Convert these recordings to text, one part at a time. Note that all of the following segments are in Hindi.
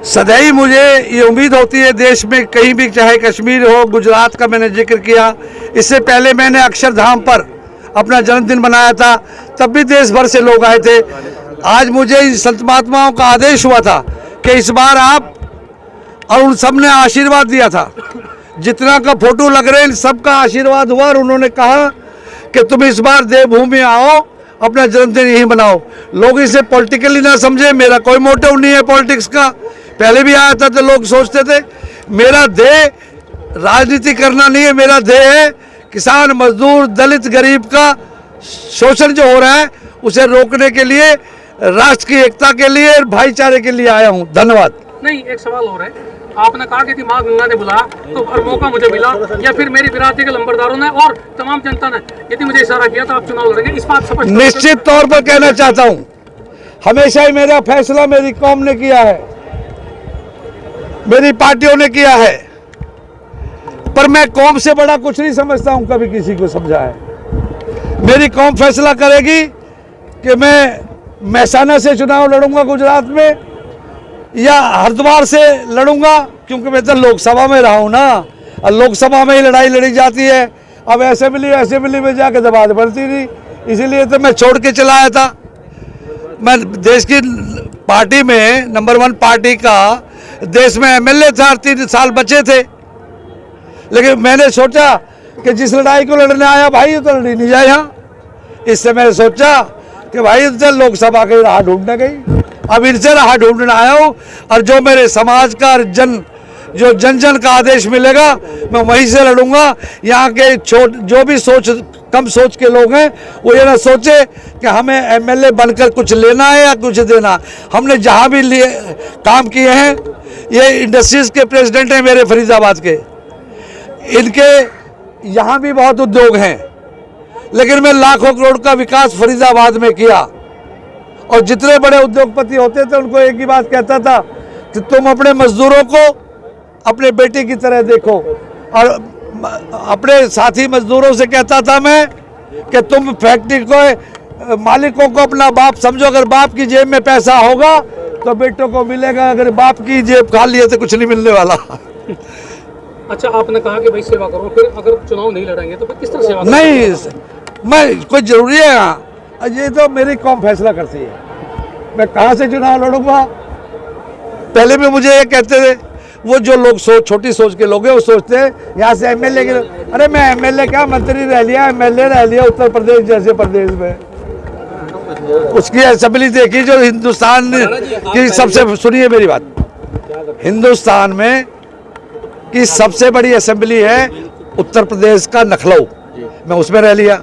सदैव मुझे ये उम्मीद होती है देश में कहीं भी, चाहे कश्मीर हो, गुजरात का मैंने जिक्र किया, इससे पहले मैंने अक्षरधाम पर अपना जन्मदिन मनाया था, तब भी देश भर से लोग आए थे। आज मुझे इन संत महात्माओं का आदेश हुआ था कि इस बार आप, और उन सब ने आशीर्वाद दिया था, जितना का फोटो लग रहे हैं सबका आशीर्वाद हुआ, और उन्होंने कहा कि तुम इस बार देवभूमि आओ, अपना जन्मदिन यहीं मनाओ। लोग इसे पॉलिटिकली ना समझे, मेरा कोई मोटिव नहीं है पॉलिटिक्स का। पहले भी आया था तो लोग सोचते थे मेरा ध्येय राजनीति करना नहीं है, मेरा ध्येय है किसान, मजदूर, दलित, गरीब का शोषण जो हो रहा है उसे रोकने के लिए, राष्ट्र की एकता के लिए, भाईचारे के लिए आया हूं। धन्यवाद। नहीं, एक सवाल और है। आपने कहा कि माँ गंगा ने बुलाया तो और मौका मुझे मिला, या फिर मेरी बिरादरी के लंबरदारों ने और तमाम जनता ने यदि मुझे इशारा किया तो आप चुनाव लड़ेंगे, इस बात स्पष्ट? निश्चित तौर पर कहना चाहता हूं, हमेशा ही मेरा फैसला मेरी कौम ने किया है, मेरी पार्टियों ने किया है, पर मैं कौम से बड़ा कुछ नहीं समझता हूं, कभी किसी को समझा है। मेरी कौम फैसला करेगी कि मैं महसाना से चुनाव लड़ूंगा गुजरात में, या हरिद्वार से लड़ूंगा, क्योंकि मैं तो लोकसभा में रहा हूं ना, और लोकसभा में ही लड़ाई लड़ी जाती है। अब असेंबली में जाके तो बात बनती नहीं, इसीलिए तो मैं छोड़ के चला आया था। मैं देश की पार्टी में नंबर 1 पार्टी का देश में एमएलए था, 3 साल बचे थे, लेकिन मैंने सोचा कि जिस लड़ाई को लड़ने आया भाई तो लड़ी नहीं जाए यहाँ। इससे मैंने सोचा कि भाई इनसे लोकसभा की राह ढूंढने गई, अब इनसे राह ढूंढने आया हूँ, और जो मेरे समाज का जो जन जन का आदेश मिलेगा मैं वहीं से लड़ूंगा। यहाँ के जो भी कम सोच के लोग हैं वो ये ना सोचे कि हमें एमएलए बनकर कुछ लेना है या कुछ देना। हमने जहाँ भी लिए काम किए हैं, ये इंडस्ट्रीज के प्रेसिडेंट हैं मेरे फरीदाबाद के, इनके यहाँ भी बहुत उद्योग हैं, लेकिन मैं लाखों करोड़ का विकास फरीदाबाद में किया, और जितने बड़े उद्योगपति होते थे उनको एक ही बात कहता था कि तुम अपने मजदूरों को अपने बेटे की तरह देखो, और अपने साथी मजदूरों से कहता था मैं कि तुम फैक्ट्री को मालिकों को अपना बाप समझो, अगर बाप की जेब में पैसा होगा तो बेटों को मिलेगा, अगर बाप की जेब खाली है तो कुछ नहीं मिलने वाला। अच्छा, आपने कहा कि भाई सेवा करो, फिर अगर चुनाव नहीं लड़ेंगे तो फिर किस तरह सेवा? नहीं, मैं कोई जरूरी है यहाँ, ये तो मेरी कौम फैसला करती है, मैं कहाँ से चुनाव लड़ूंगा। पहले भी मुझे ये कहते थे, वो जो लोग छोटी सोच के लोग हैं वो सोचते हैं यहाँ से एमएलए के, अरे मैं एमएलए क्या, मंत्री रह लिया, एमएलए रह लिया उत्तर प्रदेश जैसे प्रदेश में। उसकी असेंबली देखी जो हिंदुस्तान की सबसे, सुनिए मेरी बात, हिंदुस्तान में की सबसे बड़ी असेंबली है उत्तर प्रदेश का लखनऊ, मैं उसमें रह लिया,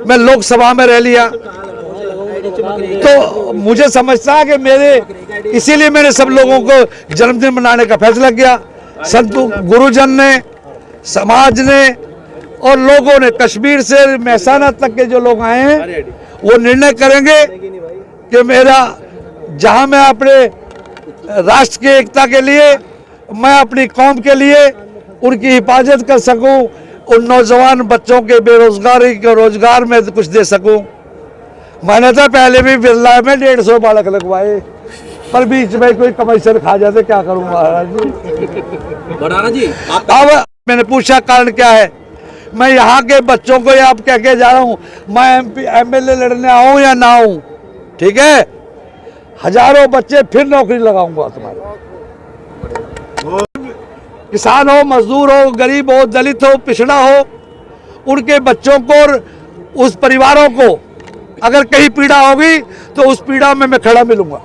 मैं लोकसभा में रह लिया, तो मुझे समझता है कि मेरे, इसीलिए मैंने सब लोगों को जन्मदिन मनाने का फैसला किया। संत गुरुजन ने, समाज ने और लोगों ने, कश्मीर से महसाना तक के जो लोग आए हैं वो निर्णय करेंगे कि मेरा, जहां मैं अपने राष्ट्र की एकता के लिए, मैं अपनी कौम के लिए उनकी हिफाजत कर सकूं, उन नौजवान बच्चों के बेरोजगारी के रोजगार में कुछ दे सकूं। मैंने तो पहले भी बिरला में 150 बालक लगवाए, पर बीच में कोई कमीशन खा जाते, क्या करूं महाराज जी। अब मैंने पूछा कारण क्या है, मैं यहाँ के बच्चों को आप कह के जा रहा हूँ, मैं एमएलए लड़ने आऊँ या ना आऊँ, ठीक है, हजारों बच्चे फिर नौकरी लगाऊंगा तुम्हारे। किसान हो, मजदूर हो, गरीब हो, दलित हो, पिछड़ा हो, उनके बच्चों को और उस परिवारों को अगर कहीं पीड़ा होगी तो उस पीड़ा में मैं खड़ा मिलूंगा।